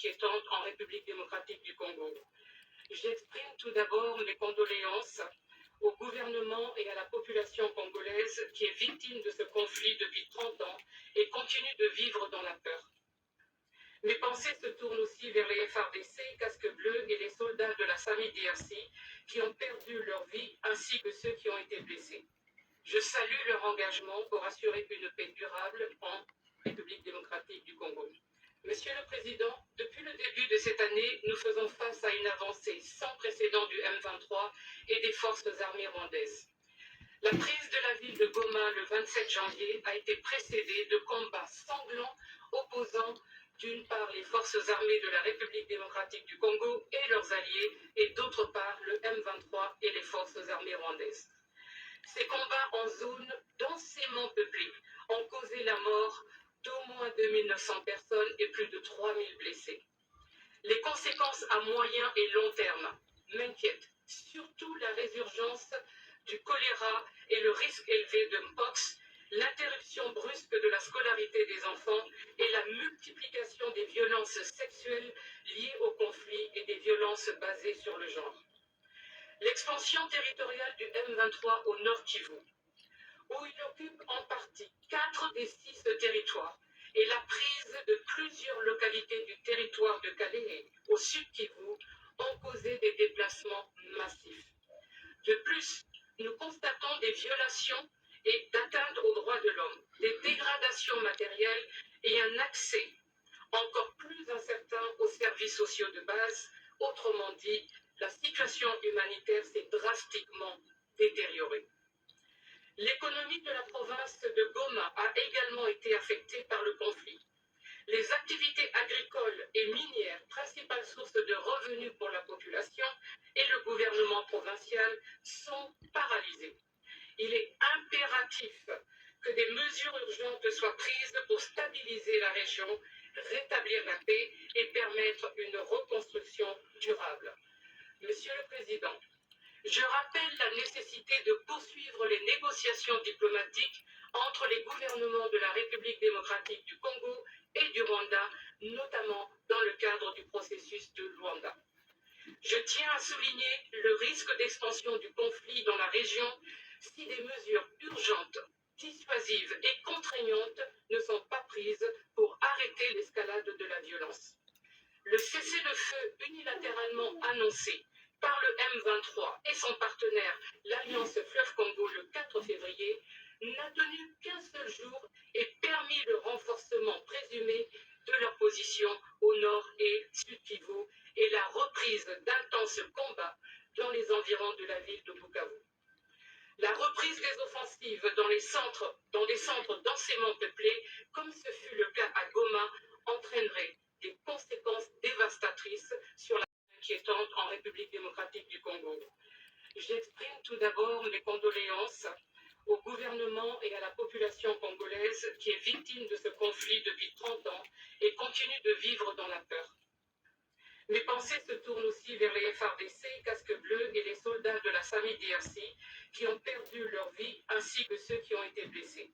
inquiétante en République démocratique du Congo. J'exprime tout d'abord mes condoléances au gouvernement et à la population congolaise qui est victime de ce conflit depuis 30 ans et continue de vivre dans la peur. Mes pensées se tournent aussi vers les FARDC, casques bleus et les soldats de la SAMI-DRC qui ont perdu leur vie ainsi que ceux qui ont été blessés. Je salue leur engagement pour assurer une paix durable en République démocratique du Congo. Monsieur le Président, depuis le début de cette année, nous faisons face à une avancée sans précédent du M23 et des forces armées rwandaises. La prise de la ville de Goma le 27 janvier a été précédée de combats sanglants opposant d'une part les forces armées de la République démocratique du Congo et leurs alliés, et d'autre part le M23 et les forces armées rwandaises. Ces combats en zone densément peuplée ont causé la mort d'au moins 2900 personnes et plus de 3000 blessés. Les conséquences à moyen et long terme m'inquiètent, surtout la résurgence du choléra et le risque élevé de Mpox, l'interruption brusque de la scolarité des enfants et la multiplication des violences sexuelles liées au conflit et des violences basées sur le genre. L'expansion territoriale du M23 au nord Kivu, où il occupe en partie 4 des 6 territoires, et la prise de plusieurs localités du territoire de Calais au sud Kivu ont causé des déplacements massifs. De plus, nous constatons des violations et d'atteintes aux droits de l'homme, des dégradations matérielles et un accès encore plus incertain aux services sociaux de base. Autrement dit, la situation humanitaire s'est drastiquement détériorée. L'économie de la province de Goma a également été affectée par le conflit. Les activités agricoles et minières, principales sources de revenus pour la population et le gouvernement provincial, sont paralysées. Il est impératif que des mesures urgentes soient prises pour stabiliser la région, rétablir la paix et permettre une reconstruction durable. Monsieur le Président, je rappelle la nécessité de poursuivre les négociations diplomatiques entre les gouvernements de la République démocratique du Congo et du Rwanda, notamment dans le cadre du processus de Luanda. Je tiens à souligner le risque d'expansion du conflit dans la région si des mesures urgentes, dissuasives et contraignantes ne sont pas prises pour arrêter l'escalade de la violence. Le cessez-le-feu unilatéralement annoncé par le M23 et son partenaire, l'Alliance Fleuve Congo, le 4 février, n'a tenu qu'un seul jour et permis le renforcement présumé de leur position au nord et sud Kivu et la reprise d'intenses combats dans les environs de la ville de Bukavu. La reprise des offensives dans les centres densément peuplés, comme ce fut le cas à Goma, entraînerait des conséquences dévastatrices sur la inquiétante en République démocratique du Congo. J'exprime tout d'abord mes condoléances au gouvernement et à la population congolaise qui est victime de ce conflit depuis 30 ans et continue de vivre dans la peur. Mes pensées se tournent aussi vers les FARDC, casques bleus et les soldats de la SAMI-DRC qui ont perdu leur vie ainsi que ceux qui ont été blessés.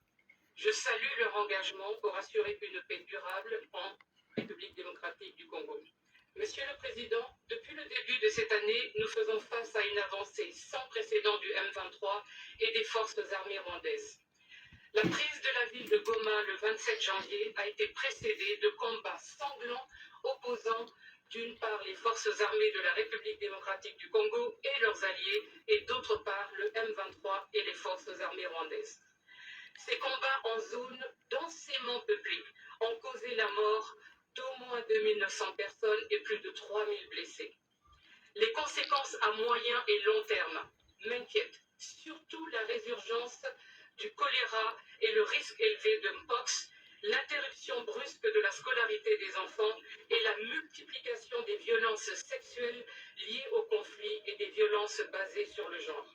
Je salue leur engagement pour assurer une paix durable en République démocratique du Congo. Monsieur le Président, depuis le début de cette année, nous faisons face à une avancée sans précédent du M23 et des forces armées rwandaises. La prise de la ville de Goma le 27 janvier a été précédée de combats sanglants opposant d'une part les forces armées de la République démocratique du Congo et leurs alliés, et d'autre part le M23 et les forces armées rwandaises. Ces combats en zone densément peuplée ont causé la mort d'au moins 2900 personnes et plus de 3000 blessés. Les conséquences à moyen et long terme m'inquiètent, surtout la résurgence du choléra et le risque élevé de Mpox, l'interruption brusque de la scolarité des enfants et la multiplication des violences sexuelles liées au conflit et des violences basées sur le genre.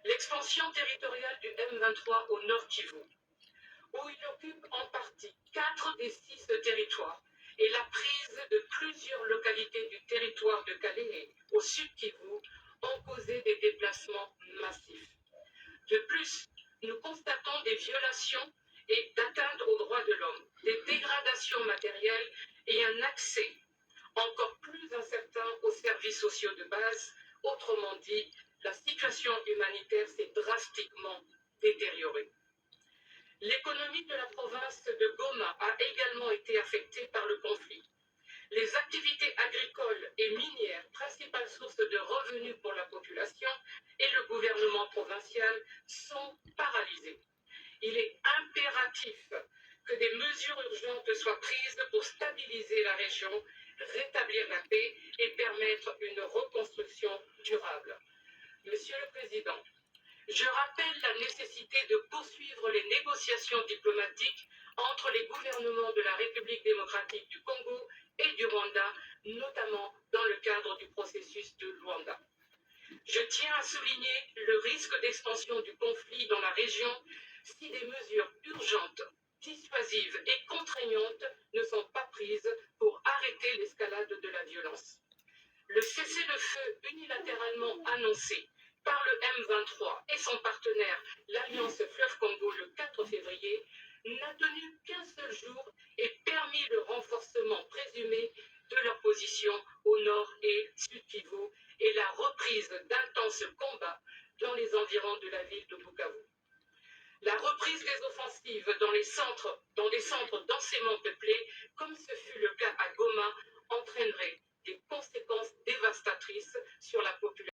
L'expansion territoriale du M23 au nord Kivu, où il occupe en partie 4 des 6 territoires, et la prise de plusieurs localités du territoire de Calais au sud Kivu ont causé des déplacements massifs. De plus, nous constatons des violations et d'atteintes aux droits de l'homme, des dégradations matérielles et un accès encore plus incertain aux services sociaux de base. Autrement dit, la situation humanitaire s'est drastiquement détériorée. L'économie de la province de Goma a également été affectée par le conflit. Les activités agricoles et minières, principales sources de revenus pour la population et le gouvernement provincial, sont paralysées. Il est impératif que des mesures urgentes soient prises pour stabiliser la région, rétablir la paix et permettre une reconstruction durable. Monsieur le Président, je rappelle la nécessité de poursuivre les négociations diplomatiques entre les gouvernements de la République démocratique du Congo et du Rwanda, notamment dans le cadre du processus de Luanda. Je tiens à souligner le risque d'expansion du conflit dans la région si des mesures urgentes, dissuasives et contraignantes ne sont pas prises pour arrêter l'escalade de la violence. Le cessez-le-feu unilatéralement annoncé par le M23 et son partenaire, l'Alliance Fleuve Congo, le 4 février, n'a tenu qu'un seul jour et permis le renforcement présumé de leur position au nord et sud Kivu et la reprise d'intenses combats dans les environs de la ville de Bukavu. La reprise des offensives dans des centres densément peuplés, comme ce fut le cas à Goma,